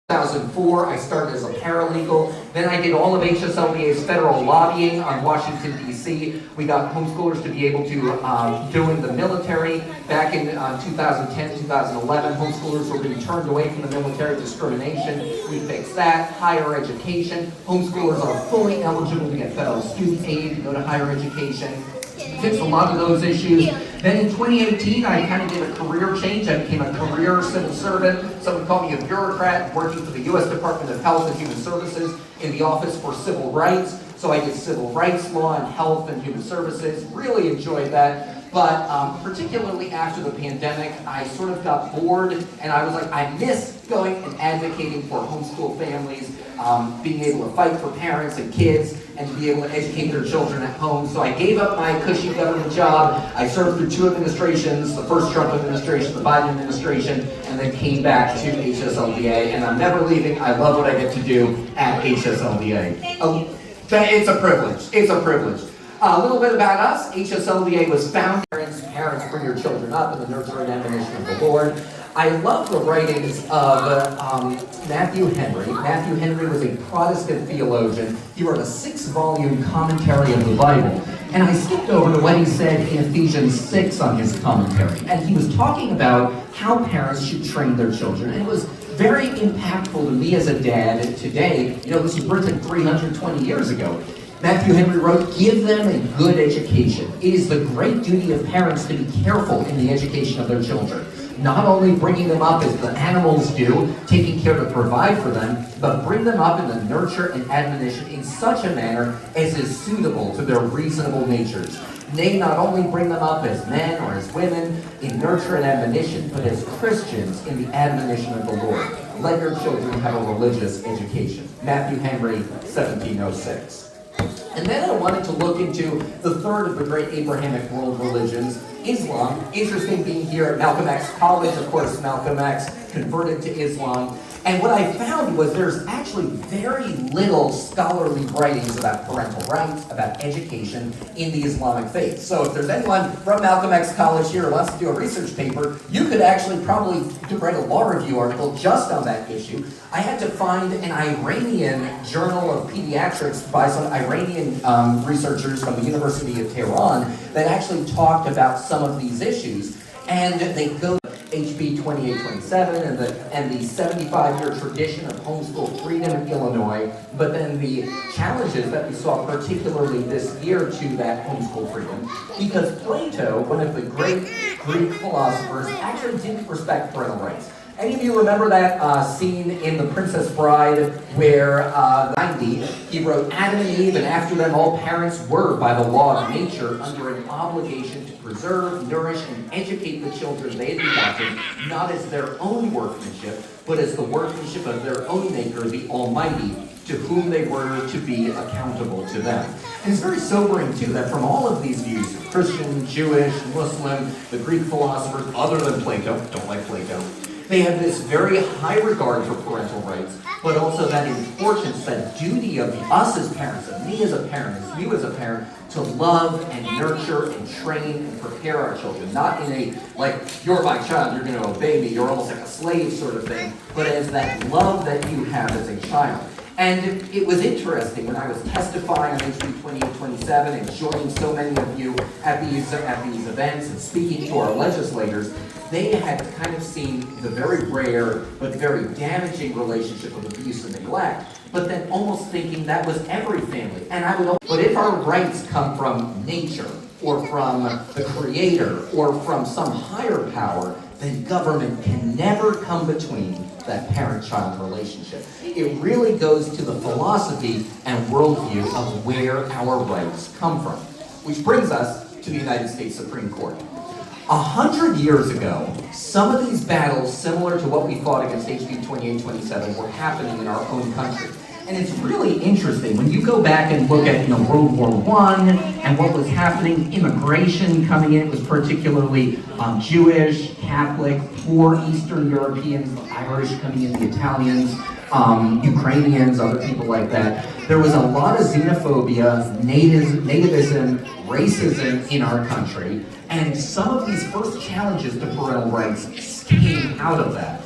2004, I started as a paralegal. Then I did all of HSLDA's federal lobbying on Washington, D.C. We got homeschoolers to be able to join the military. Back in 2010, 2011, homeschoolers were being turned away from the military, discrimination. We fixed that. Higher education. Homeschoolers are fully eligible to get federal student aid to go to higher education. Fixed a lot of those issues. Then in 2018, I kind of did a career change. I became a career civil servant. Some would call me a bureaucrat, working for the U.S. Department of Health and Human Services in the Office for Civil Rights. So I did civil rights law and health and human services. Really enjoyed that. But particularly after the pandemic, I sort of got bored, and I was like, I miss going and advocating for homeschool families, being able to fight for parents and kids, and to be able to educate their children at home. So I gave up my cushy government job. I served through 2 administrations, the first Trump administration, the Biden administration, and then came back to HSLDA, and I'm never leaving. I love what I get to do at HSLDA. It's a privilege. It's a privilege. A little bit about us. HSLDA was founded. Parents, bring your children up in the nurture and admonition of the Lord. I love the writings of Matthew Henry. Matthew Henry was a Protestant theologian. He wrote a 6-volume commentary of the Bible. And I skipped over to what he said in Ephesians 6 on his commentary. And he was talking about how parents should train their children. And it was very impactful to me as a dad today. You know, this was written 320 years ago. Matthew Henry wrote, "Give them a good education. It is the great duty of parents to be careful in the education of their children. Not only bringing them up as the animals do, taking care to provide for them, but bring them up in the nurture and admonition in such a manner as is suitable to their reasonable natures. Nay, not only bring them up as men or as women in nurture and admonition, but as Christians in the admonition of the Lord. Let your children have a religious education." Matthew Henry, 1706. And then I wanted to look into the third of the great Abrahamic world religions, Islam. Interesting being here at Malcolm X College. Of course, Malcolm X converted to Islam. And what I found was there's actually very little scholarly writings about parental rights, about education in the Islamic faith. So if there's anyone from Malcolm X College here who wants to do a research paper, you could actually probably write a law review article just on that issue. I had to find an Iranian journal of pediatrics by some Iranian researchers from the University of Tehran that actually talked about some of these issues. And they go HB 2827 and the 75-year tradition of homeschool freedom in Illinois, but then the challenges that we saw particularly this year to that homeschool freedom, because Plato, one of the great Greek philosophers, actually didn't respect parental rights. Any of you remember that scene in The Princess Bride where 90, he wrote, "Adam and Eve, and after them all parents were, by the law of nature, under an obligation to preserve, nourish, and educate the children they had begotten, not as their own workmanship, but as the workmanship of their own Maker, the Almighty, to whom they were to be accountable to them." And it's very sobering, too, that from all of these views, Christian, Jewish, Muslim, the Greek philosophers, other than Plato, don't like Plato, they have this very high regard for parental rights, but also that importance, that duty of us as parents, of me as a parent, as you as a parent, to love and nurture and train and prepare our children. Not in a, like, you're my child, you're going to obey me, you're almost like a slave sort of thing, but as that love that you have as a child. And it was interesting when I was testifying on HB 2827 and joining so many of you at these events and speaking to our legislators. They had kind of seen the very rare but very damaging relationship of abuse and neglect, but then almost thinking that was every family. And I would, but if our rights come from nature or from the Creator or from some higher power, then government can never come between that parent-child relationship. It really goes to the philosophy and worldview of where our rights come from. Which brings us to the United States Supreme Court. 100 years ago, some of these battles, similar to what we fought against HB 2827, were happening in our own country. And it's really interesting when you go back and look at World War I and what was happening, immigration coming in, it was particularly Jewish, Catholic, poor Eastern Europeans, the Irish coming in, the Italians, Ukrainians, other people like that. There was a lot of xenophobia, nativism, racism in our country, and some of these first challenges to parental rights came out of that.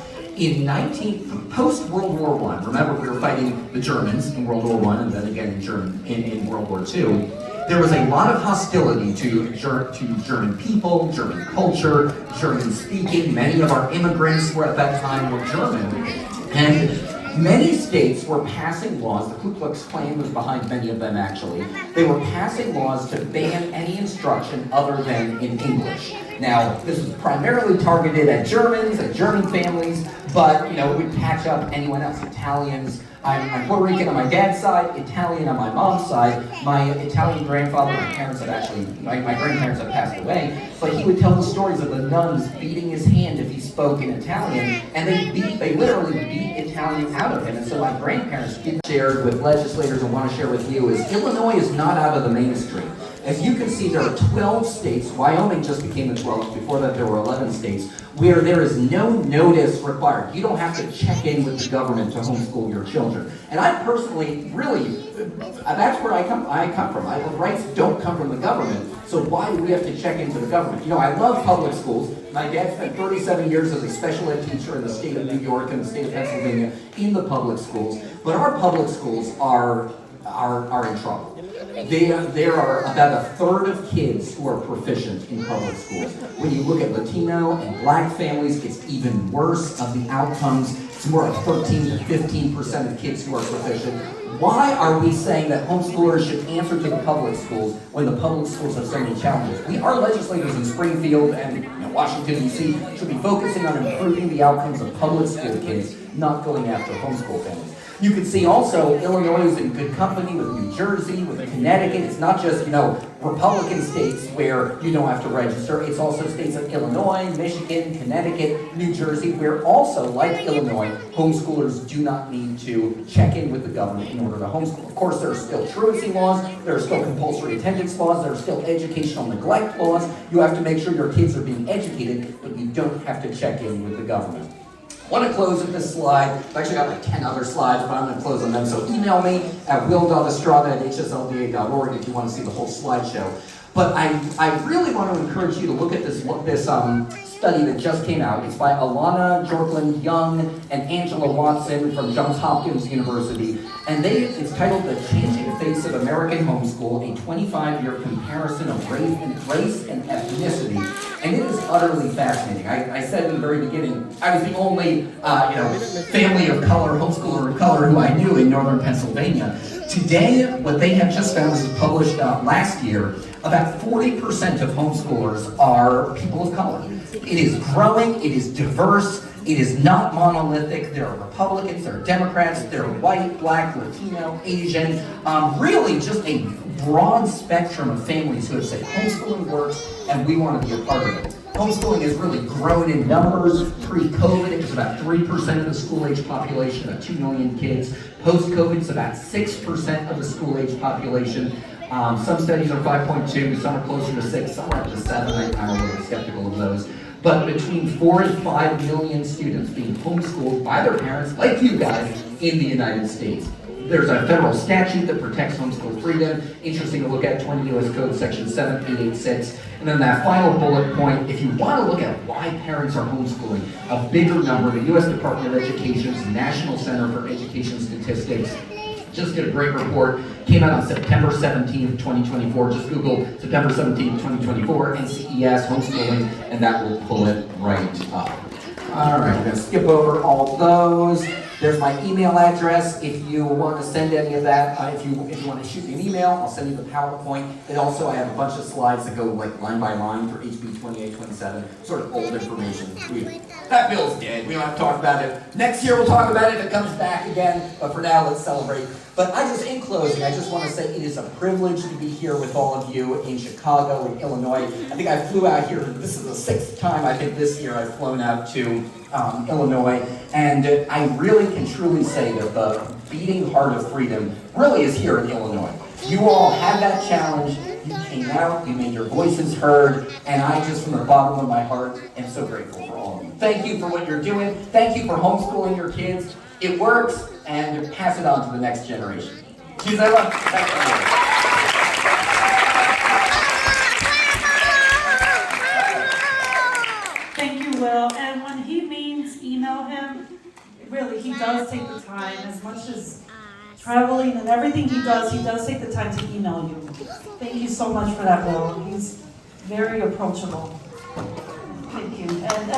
post-World War I, remember we were fighting the Germans in World War I and then again in World War II, there was a lot of hostility to German people, German culture, German speaking. Many of our immigrants were at that time were German. And many states were passing laws, the Ku Klux Klan was behind many of them actually, they were passing laws to ban any instruction other than in English. Now, this was primarily targeted at Germans, at German families, but it would catch up anyone else, Italians. I'm Puerto Rican on my dad's side, Italian on my mom's side. My Italian grandfather, my grandparents have passed away, but he would tell the stories of the nuns beating his hand if he spoke in Italian, and they literally beat Italian out of him. And so my grandparents shared with legislators and want to share with you is Illinois is not out of the mainstream. As you can see, there are 12 states, Wyoming just became the 12th, before that there were 11 states, where there is no notice required. You don't have to check in with the government to homeschool your children. And I personally, really, that's where I come from. The rights don't come from the government, so why do we have to check into the government? I love public schools. My dad spent 37 years as a special ed teacher in the state of New York and the state of Pennsylvania in the public schools, but our public schools are in trouble. There are about a third of kids who are proficient in public schools. When you look at Latino and Black families, it's even worse of the outcomes. It's more like 13 to 15% of kids who are proficient. Why are we saying that homeschoolers should answer to the public schools when the public schools have so many challenges? Our legislators in Springfield and Washington, D.C. should be focusing on improving the outcomes of public school kids, not going after homeschool families. You can see also Illinois is in good company with New Jersey, with Connecticut. It's not just, Republican states where you don't have to register. It's also states like Illinois, Michigan, Connecticut, New Jersey, where also, like Illinois, homeschoolers do not need to check in with the government in order to homeschool. Of course, there are still truancy laws, there are still compulsory attendance laws, there are still educational neglect laws. You have to make sure your kids are being educated, but you don't have to check in with the government. I want to close with this slide. I've actually got like 10 other slides, but I'm going to close on them. So email me at will.estrada@hslda.org if you want to see the whole slideshow. But I really want to encourage you to look at this study that just came out. It's by Alana Jorkland Young and Angela Watson from Johns Hopkins University. And it's titled The Changing Face of American Homeschool, a 25-year comparison of race and ethnicity. And it is utterly fascinating. I said in the very beginning, I was the only family of color, homeschooler of color who I knew in northern Pennsylvania. Today, what they have just found, this was published last year, about 40% of homeschoolers are people of color. It is growing, it is diverse, it is not monolithic. There are Republicans, there are Democrats, there are white, Black, Latino, Asian, really just a broad spectrum of families who have said homeschooling works and we want to be a part of it. Homeschooling has really grown in numbers. Pre-COVID, it was about 3% of the school-age population, about 2 million kids. Post-COVID, it's about 6% of the school-age population. Some studies are 5.2, some are closer to 6, some are up to 7. I'm a little skeptical of those. But between 4 and 5 million students being homeschooled by their parents, like you guys, in the United States. There's a federal statute that protects homeschool freedom. Interesting to look at, 20 U.S. Code Section 7886. And then that final bullet point, if you want to look at why parents are homeschooling, a bigger number, the U.S. Department of Education's National Center for Education Statistics just did a great report, came out on September 17th, 2024. Just Google September 17th, 2024, NCES homeschooling, and that will pull it right up. All right, I'm going to skip over all those. There's my email address if you want to send any of that. If you want to shoot me an email, I'll send you the PowerPoint. And also I have a bunch of slides that go like line by line for HB 2827, sort of old information. That bill's dead. We don't have to talk about it. Next year we'll talk about it if it comes back again. But for now, let's celebrate. But in closing, I just want to say it is a privilege to be here with all of you in Chicago and Illinois. I think I flew out here, this is the 6th time I think this year I've flown out to Illinois. And I really can truly say that the beating heart of freedom really is here in Illinois. You all had that challenge, you came out, you made your voices heard, and I just from the bottom of my heart am so grateful for all of you. Thank you for what you're doing. Thank you for homeschooling your kids. It works, and pass it on to the next generation. Gisela, thank you, Will. And when he means email him, really, he does take the time, as much as traveling and everything he does take the time to email you. Thank you so much for that, Bill. He's very approachable. Thank you. And